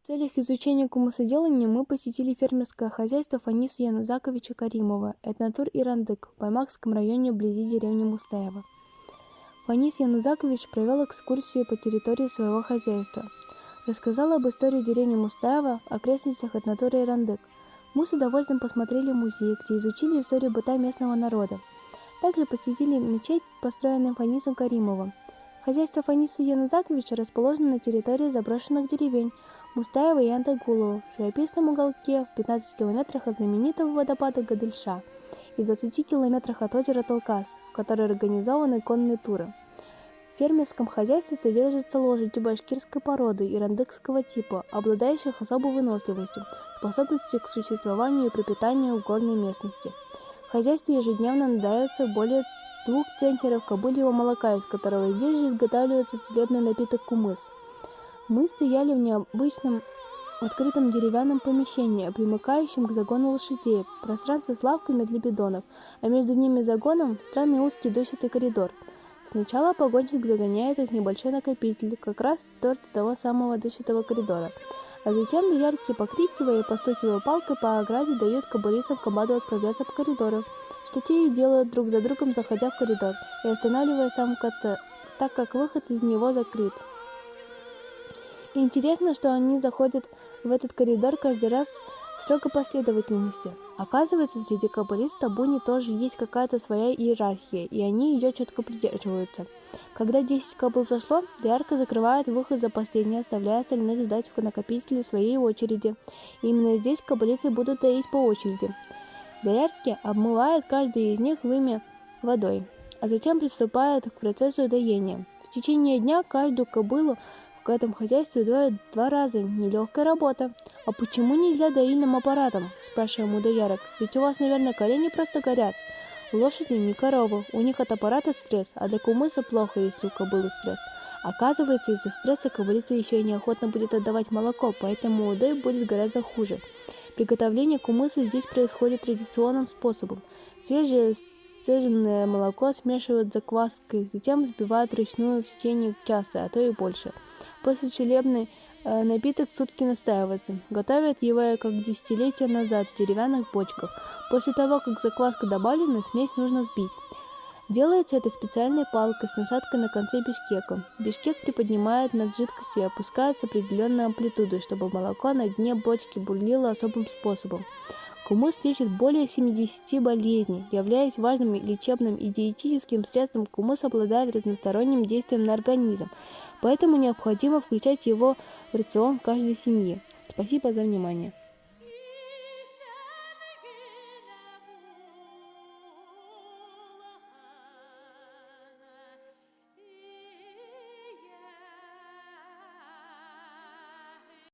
В целях изучения кумысоделания мы посетили фермерское хозяйство Фаниса Янузаковича Каримова, этнотур Ирандык, в Баймакском районе вблизи деревни Мустаева. Фанис Янузакович провел экскурсию по территории своего хозяйства. Рассказал об истории деревни Мустаева, окрестностях этнотуры Ирандык. Мы с удовольствием посмотрели музей, где изучили историю быта местного народа. Также посетили мечеть, построенную Фанисом Каримовым. Хозяйство Фаниса Янузаковича расположено на территории заброшенных деревень Мустаева и Антагулова в живописном уголке в 15 километрах от знаменитого водопада Гадельша и 20 километрах от озера Талкас, в которой организованы конные туры. В фермерском хозяйстве содержатся лошади башкирской породы ирандыкского типа, обладающих особой выносливостью, способностью к существованию и пропитанию в горной местности. В хозяйстве ежедневно надается более 2 центнеров кобыльего молока, из которого здесь же изготавливается целебный напиток кумыс. Мы стояли в необычном открытом деревянном помещении, примыкающем к загону лошадей, пространство с лавками для бидонов, а между ними и загоном странный узкий дощатый коридор. Сначала погонщик загоняет их в небольшой накопитель, как раз торт того самого дощатого коридора, а затем доярки, покрикивая и постукивая палкой по ограде, дают кобылицам команду отправляться по коридору, что те и делают друг за другом, заходя в коридор и останавливая сам кота, так как выход из него закрыт. И интересно, что они заходят в этот коридор каждый раз в строгой последовательности. Оказывается, среди кобылиц в табуне тоже есть какая-то своя иерархия, и они ее четко придерживаются. Когда 10 кобыл зашло, доярка закрывает выход за последней, оставляя остальных ждать в накопителе своей очереди. И именно здесь кобылицы будут доить по очереди. Доярки обмывают каждый из них вымя водой, а затем приступают к процессу доения. В течение дня каждую кобылу в этом хозяйстве доят 2 раза. Нелегкая работа. А почему нельзя доильным аппаратом? Спрашиваем у доярок. Ведь у вас, наверное, колени просто горят. У лошади не коровы, у них от аппарата стресс, а для кумыса плохо, если у кобылы стресс. Оказывается, из-за стресса кобылица еще и неохотно будет отдавать молоко, поэтому удой будет гораздо хуже. Приготовление кумыса здесь происходит традиционным способом. Свежее сцеженное молоко смешивают с закваской, затем взбивают вручную в течение часа, а то и больше. После целебный напиток сутки настаивается. Готовят его как десятилетия назад в деревянных бочках. После того, как закваска добавлена, смесь нужно взбить. Делается это специальной палкой с насадкой на конце бишкека. Бишкек приподнимает над жидкостью и опускается определенной амплитудой, чтобы молоко на дне бочки бурлило особым способом. Кумыс лечит более 70 болезней. Являясь важным лечебным и диетическим средством, кумыс обладает разносторонним действием на организм, поэтому необходимо включать его в рацион каждой семьи. Спасибо за внимание.